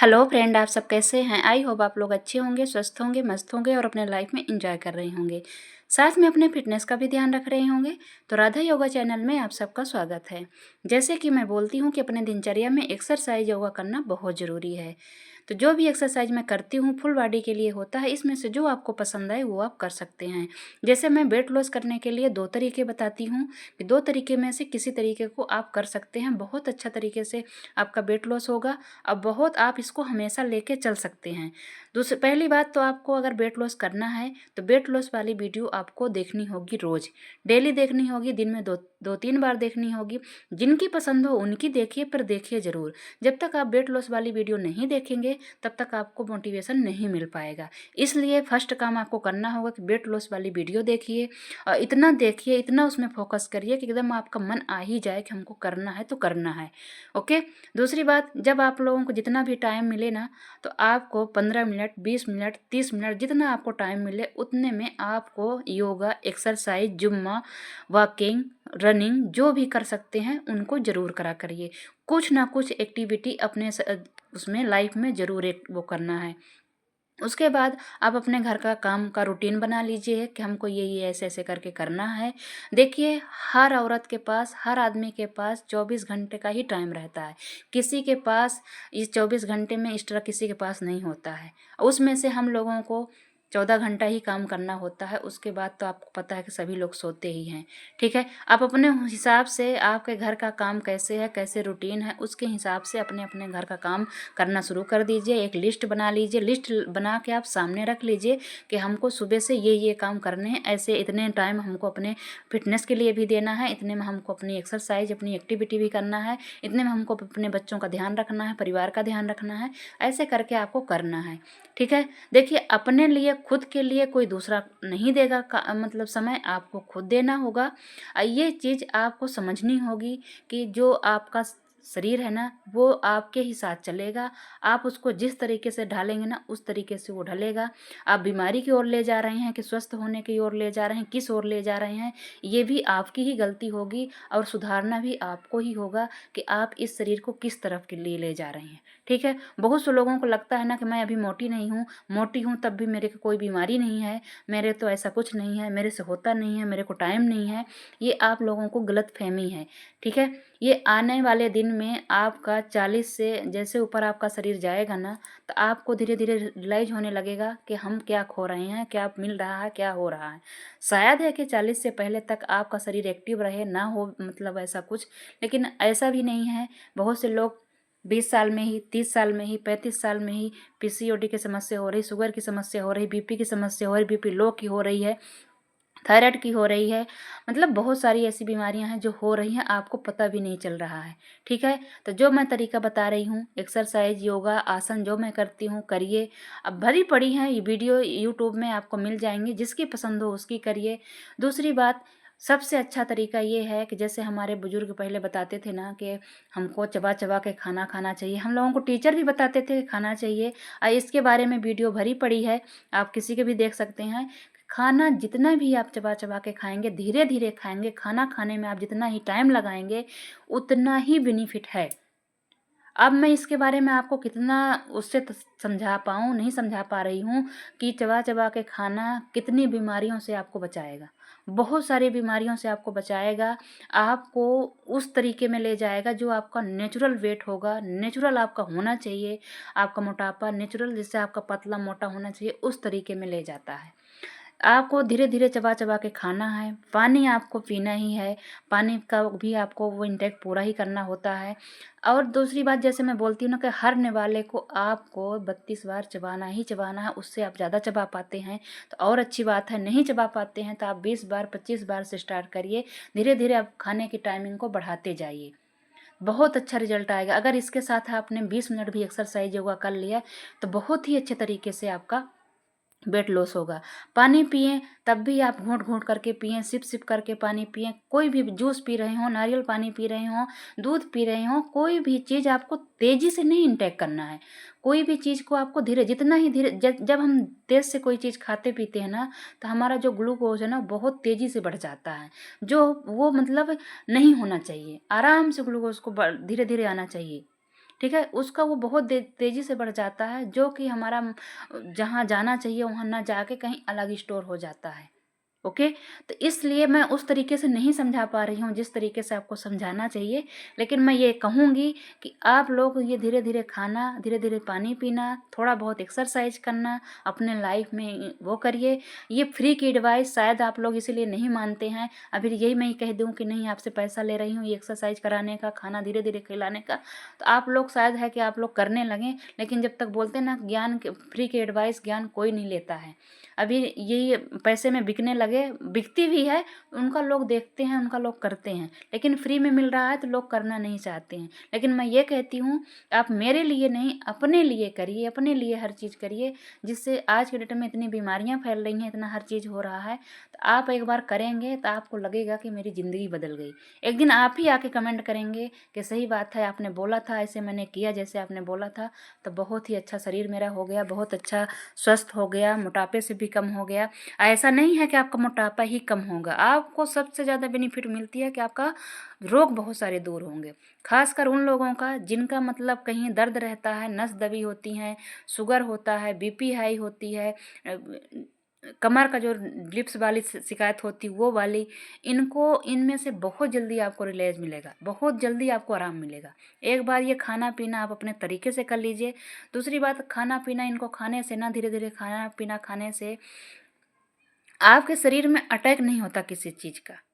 Hello friend, आप सब कैसे हैं? आई होप आप लोग अच्छे होंगे, स्वस्थ होंगे, मस्त होंगे और अपने लाइफ में एंजॉय कर रहे होंगे। साथ में अपने फिटनेस का भी ध्यान रख रहे होंगे। तो राधा योगा चैनल में आप सबका स्वागत है। जैसे कि मैं बोलती हूँ कि अपने दिनचर्या में एक्सरसाइज योगा करना बहुत ज़रूरी है। तो जो भी एक्सरसाइज मैं करती हूँ फुल बॉडी के लिए होता है। इसमें से जो आपको पसंद आए वो आप कर सकते हैं। जैसे मैं वेट लॉस करने के लिए 2 तरीके बताती हूँ कि 2 तरीके में से किसी तरीके को आप कर सकते हैं। बहुत अच्छा तरीके से आपका वेट लॉस होगा। अब बहुत आप इसको हमेशा लेके चल सकते हैं। पहली बात तो आपको अगर वेट लॉस करना है तो वेट लॉस वाली वीडियो आपको देखनी होगी रोज़, डेली देखनी होगी, दिन में 2-3 बार देखनी होगी। जिनकी पसंद हो उनकी देखिए, पर देखिए ज़रूर। जब तक आप वेट लॉस वाली वीडियो नहीं देखेंगे तब तक आपको मोटिवेशन नहीं मिल पाएगा। इसलिए फर्स्ट काम आपको करना होगा कि वेट लॉस वाली वीडियो देखिए और इतना देखिए, इतना उसमें फोकस करिए कि एकदम आपका मन आ ही जाए कि हमको करना है तो करना है। ओके। दूसरी बात, जब आप लोगों को जितना भी टाइम मिले ना, तो आपको 15 मिनट, 20 मिनट, 30 मिनट जितना आपको टाइम मिले उतने में आपको योगा, एक्सरसाइज, जुम्मा, वॉकिंग, रनिंग जो भी कर सकते हैं उनको ज़रूर करा करिए। कुछ ना कुछ एक्टिविटी अपने उसमें लाइफ में ज़रूर एक वो करना है। उसके बाद आप अपने घर का काम का रूटीन बना लीजिए कि हमको ये ऐसे ऐसे करके करना है। देखिए, हर औरत के पास, हर आदमी के पास 24 घंटे का ही टाइम रहता है। किसी के पास इस 24 घंटे में एक्स्ट्रा किसी के पास नहीं होता है। उसमें से हम लोगों को 14 घंटा ही काम करना होता है। उसके बाद तो आपको पता है कि सभी लोग सोते ही हैं। ठीक है। आप अपने हिसाब से आपके घर का काम कैसे है, कैसे रूटीन है, उसके हिसाब से अपने अपने घर का काम करना शुरू कर दीजिए। एक लिस्ट बना लीजिए। लिस्ट बना के आप सामने रख लीजिए कि हमको सुबह से ये काम करने हैं। ऐसे इतने टाइम हमको अपने फिटनेस के लिए भी देना है, इतने में हमको अपनी एक्सरसाइज, अपनी एक्टिविटी भी करना है, इतने में हमको अपने बच्चों का ध्यान रखना है, परिवार का ध्यान रखना है। ऐसे करके आपको करना है। ठीक है। देखिए, अपने लिए, खुद के लिए कोई दूसरा नहीं देगा मतलब समय आपको खुद देना होगा। ये चीज़ आपको समझनी होगी कि जो आपका शरीर है ना, वो आपके ही साथ चलेगा। आप उसको जिस तरीके से ढालेंगे ना उस तरीके से वो ढलेगा। आप बीमारी की ओर ले जा रहे हैं कि स्वस्थ होने की ओर ले जा रहे हैं, किस ओर ले जा रहे हैं, ये भी आपकी ही गलती होगी और सुधारना भी आपको ही होगा कि आप इस शरीर को किस तरफ के लिए ले जा रहे हैं। ठीक है। बहुत से लोगों को लगता है ना कि मैं अभी मोटी नहीं हूँ, मोटी हूँ तब भी मेरे को कोई बीमारी नहीं है, मेरे तो ऐसा कुछ नहीं है, मेरे से होता नहीं है, मेरे को टाइम नहीं है। ये आप लोगों को गलत फहमी है। ठीक है। ये आने वाले दिन में आपका 40 से जैसे ऊपर आपका शरीर जाएगा ना, तो आपको धीरे धीरे रियलाइज होने लगेगा कि हम क्या खो रहे हैं, क्या मिल रहा है, क्या हो रहा है। शायद है कि 40 से पहले तक आपका शरीर एक्टिव रहे ना हो, मतलब ऐसा कुछ, लेकिन ऐसा भी नहीं है। बहुत से लोग 20 साल में ही, 30 साल में ही, 35 साल में ही पीसीओडी की समस्या हो रही, शुगर की समस्या हो रही, बीपी की समस्या हो रही, बीपी लो की हो रही है, थायराइड की हो रही है। मतलब बहुत सारी ऐसी बीमारियां हैं जो हो रही हैं, आपको पता भी नहीं चल रहा है। ठीक है। तो जो मैं तरीका बता रही हूँ, एक्सरसाइज, योगा, आसन जो मैं करती हूँ करिए। अब भरी पड़ी हैं ये वीडियो, यूट्यूब में आपको मिल जाएंगी, जिसकी पसंद हो उसकी करिए। दूसरी बात, सबसे अच्छा तरीका ये है कि जैसे हमारे बुजुर्ग पहले बताते थे ना कि हमको चबा चबा के खाना खाना चाहिए, हम लोगों को टीचर भी बताते थे कि खाना चाहिए। इसके बारे में वीडियो भरी पड़ी है, आप किसी के भी देख सकते हैं। खाना जितना भी आप चबा चबा के खाएंगे, धीरे धीरे खाएंगे, खाना खाने में आप जितना ही टाइम लगाएंगे उतना ही बेनिफिट है। अब मैं इसके बारे में आपको कितना उससे समझा पाऊँ, नहीं समझा पा रही हूँ कि चबा चबा के खाना कितनी बीमारियों से आपको बचाएगा। बहुत सारी बीमारियों से आपको बचाएगा। आपको उस तरीके में ले जाएगा जो आपका नेचुरल वेट होगा, नेचुरल आपका होना चाहिए। आपका मोटापा नेचुरल, जिससे आपका पतला मोटा होना चाहिए, उस तरीके में ले जाता है। आपको धीरे धीरे चबा चबा के खाना है। पानी आपको पीना ही है, पानी का भी आपको वो इंटेक पूरा ही करना होता है। और दूसरी बात, जैसे मैं बोलती हूँ ना कि हर निवाले को आपको 32 बार चबाना ही चबाना है। उससे आप ज़्यादा चबा पाते हैं तो और अच्छी बात है, नहीं चबा पाते हैं तो आप 20 बार, 25 बार से स्टार्ट करिए। धीरे धीरे आप खाने की टाइमिंग को बढ़ाते जाइए, बहुत अच्छा रिजल्ट आएगा। अगर इसके साथ आपने 20 मिनट भी एक्सरसाइज योगा कर लिया तो बहुत ही अच्छे तरीके से आपका वेट लॉस होगा। पानी पिएं, तब भी आप घूंट घूंट करके पिएं, सिप सिप करके पानी पिएं। कोई भी जूस पी रहे हो, नारियल पानी पी रहे हो, दूध पी रहे हो, कोई भी चीज़ आपको तेज़ी से नहीं इंटेक करना है। कोई भी चीज़ को आपको धीरे, जितना ही धीरे, जब हम तेज़ से कोई चीज़ खाते पीते हैं ना, तो हमारा जो ग्लूकोज है ना बहुत तेज़ी से बढ़ जाता है, जो वो मतलब नहीं होना चाहिए। आराम से ग्लूकोज को धीरे धीरे आना चाहिए। ठीक है, उसका वो बहुत तेज़ी से बढ़ जाता है, जो कि हमारा जहाँ जाना चाहिए वहाँ ना जाके कहीं अलग स्टोर हो जाता है। ओके, तो इसलिए मैं उस तरीके से नहीं समझा पा रही हूँ जिस तरीके से आपको समझाना चाहिए। लेकिन मैं ये कहूँगी कि आप लोग ये धीरे धीरे खाना, धीरे धीरे पानी पीना, थोड़ा बहुत एक्सरसाइज करना, अपने लाइफ में वो करिए। ये फ्री की एडवाइस शायद आप लोग इसीलिए नहीं मानते हैं। अभी यही मैं कह दूँ कि नहीं, आपसे पैसा ले रही हूँ ये एक्सरसाइज कराने का, खाना धीरे धीरे खिलाने का, तो आप लोग शायद है कि आप लोग करने लगें। लेकिन जब तक बोलते हैं ना ज्ञान के, फ्री की एडवाइस ज्ञान कोई नहीं लेता है। अभी यही पैसे में बिकने लगे, बिकती भी है, उनका लोग देखते हैं, उनका लोग करते हैं, लेकिन फ्री में मिल रहा है तो लोग करना नहीं चाहते हैं। लेकिन मैं ये कहती हूँ, आप मेरे लिए नहीं, अपने लिए करिए, अपने लिए हर चीज़ करिए। जिससे आज के डेट में इतनी बीमारियाँ फैल रही हैं, इतना हर चीज़ हो रहा है, तो आप एक बार करेंगे तो आपको लगेगा कि मेरी ज़िंदगी बदल गई। एक दिन आप ही आके कमेंट करेंगे कि सही बात है, आपने बोला था, ऐसे मैंने किया जैसे आपने बोला था, तो बहुत ही अच्छा शरीर मेरा हो गया, बहुत अच्छा स्वस्थ हो गया, मोटापे से भी कम हो गया। ऐसा नहीं है कि आपका मोटापा ही कम होगा, आपको सबसे ज़्यादा बेनिफिट मिलती है कि आपका रोग बहुत सारे दूर होंगे। खासकर उन लोगों का जिनका मतलब कहीं दर्द रहता है, नस दबी होती हैं, शुगर होता है, बीपी हाई होती है, कमर का जो डिप्स वाली शिकायत होती वो वाली, इनको इनमें से बहुत जल्दी आपको रिलीज मिलेगा, बहुत जल्दी आपको आराम मिलेगा। एक बार ये खाना पीना आप अपने तरीके से कर लीजिए। दूसरी बात, खाना पीना इनको खाने से ना, धीरे धीरे खाना पीना खाने से आपके शरीर में अटैक नहीं होता किसी चीज़ का।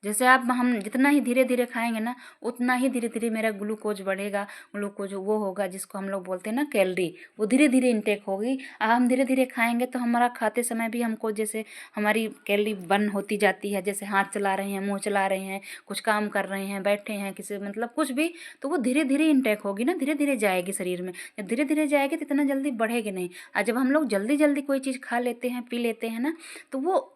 जैसे आप, हम जितना ही धीरे धीरे खाएंगे ना, उतना ही धीरे धीरे मेरा ग्लूकोज बढ़ेगा। ग्लूकोज वो होगा जिसको हम लोग बोलते हैं ना कैलोरी, वो धीरे धीरे इंटेक होगी। हम धीरे धीरे खाएंगे तो हमारा खाते समय भी हमको जैसे हमारी कैलोरी बर्न होती जाती है। जैसे हाथ चला रहे हैं, मुंह चला रहे हैं, कुछ काम कर रहे हैं, बैठे हैं, किसी मतलब कुछ भी, तो वो धीरे धीरे इंटेक होगी ना, धीरे धीरे जाएगी शरीर में। जब धीरे धीरे जाएगी तो इतना जल्दी बढ़ेगी नहीं। और जब हम लोग जल्दी जल्दी कोई चीज़ खा लेते हैं, पी लेते हैं ना, तो वो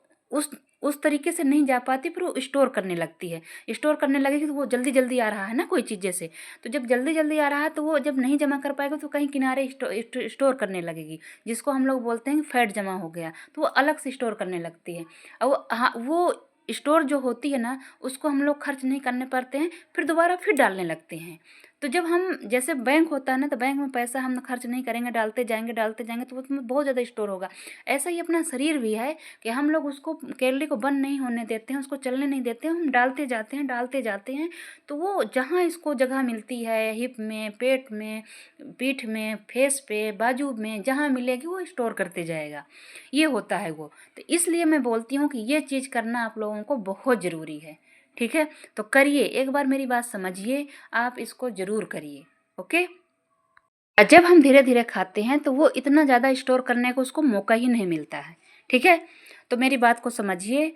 उस तरीके से नहीं जा पाती, फिर वो स्टोर करने लगती है। स्टोर करने लगेगी तो वो जल्दी जल्दी आ रहा है ना कोई चीज़ जैसे, तो जब जल्दी जल्दी आ रहा है तो वो जब नहीं जमा कर पाएगा तो कहीं किनारे स्टोर करने लगेगी, जिसको हम लोग बोलते हैं फैट जमा हो गया, तो वो अलग से स्टोर करने लगती है। और वो, हाँ, वो स्टोर जो होती है ना, उसको हम लोग खर्च नहीं करने पड़ते हैं, फिर दोबारा फिर डालने लगते हैं। तो जब हम, जैसे बैंक होता है ना, तो बैंक में पैसा हम खर्च नहीं करेंगे, डालते जाएंगे तो उसमें बहुत ज़्यादा स्टोर होगा। ऐसा ही अपना शरीर भी है कि हम लोग उसको, कैलोरी को बर्न नहीं होने देते हैं, उसको चलने नहीं देते हैं, हम डालते जाते हैं। तो वो जहाँ इसको जगह मिलती है, हिप में, पेट में, पीठ में, फेस पे, बाजू में, जहाँ मिलेगी वो स्टोर करते जाएगा। ये होता है वो। तो इसलिए मैं बोलती हूँ कि ये चीज़ करना आप लोगों को बहुत ज़रूरी है। ठीक है, तो करिए, एक बार मेरी बात समझिए, आप इसको ज़रूर करिए। ओके। जब हम धीरे धीरे खाते हैं तो वो इतना ज़्यादा स्टोर करने को उसको मौका ही नहीं मिलता है। ठीक है, तो मेरी बात को समझिए,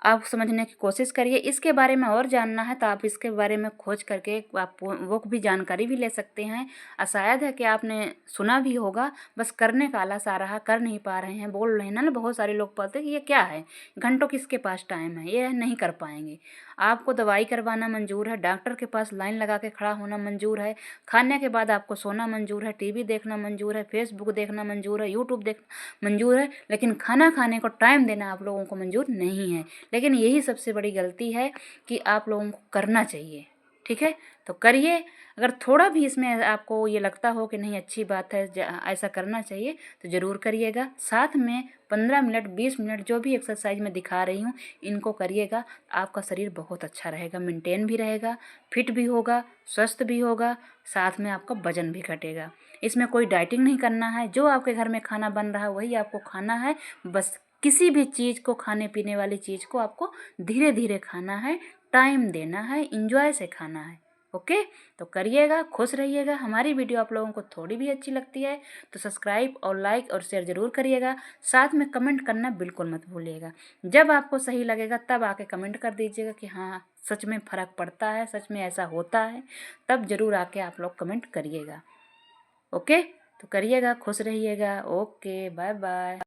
आप समझने की कोशिश करिए। इसके बारे में और जानना है तो आप इसके बारे में खोज करके आप वो भी जानकारी भी ले सकते हैं। शायद है कि आपने सुना भी होगा, बस करने का आलस आ रहा, कर नहीं पा रहे हैं, बोल रहे हैं ना, बहुत सारे लोग बोलते हैं कि ये क्या है, घंटों किसके पास टाइम है, ये नहीं कर पाएंगे। आपको दवाई करवाना मंजूर है, डॉक्टर के पास लाइन लगा के खड़ा होना मंजूर है, खाने के बाद आपको सोना मंजूर है, टीवी देखना मंजूर है, फेसबुक देखना मंजूर है, यूट्यूब देखना मंजूर है, लेकिन खाना खाने को टाइम देना आप लोगों को मंजूर नहीं है। लेकिन यही सबसे बड़ी गलती है कि आप लोगों को करना चाहिए। ठीक है, तो करिए। अगर थोड़ा भी इसमें आपको ये लगता हो कि नहीं अच्छी बात है, ऐसा करना चाहिए, तो ज़रूर करिएगा। साथ में 15 मिनट 20 मिनट जो भी एक्सरसाइज मैं दिखा रही हूँ, इनको करिएगा। आपका शरीर बहुत अच्छा रहेगा, मेंटेन भी रहेगा, फिट भी होगा, स्वस्थ भी होगा, साथ में आपका वजन भी घटेगा। इसमें कोई डाइटिंग नहीं करना है, जो आपके घर में खाना बन रहा है वही आपको खाना है। बस किसी भी चीज़ को, खाने पीने वाली चीज़ को आपको धीरे धीरे खाना है, टाइम देना है, इंजॉय से खाना है। ओके, तो करिएगा, खुश रहिएगा। हमारी वीडियो आप लोगों को थोड़ी भी अच्छी लगती है तो सब्सक्राइब और लाइक और शेयर ज़रूर करिएगा। साथ में कमेंट करना बिल्कुल मत भूलिएगा। जब आपको सही लगेगा तब आके कमेंट कर दीजिएगा कि हाँ सच में फ़र्क पड़ता है, सच में ऐसा होता है, तब ज़रूर आके आप लोग कमेंट करिएगा। ओके, तो करिएगा, खुश रहिएगा। Okay, bye bye.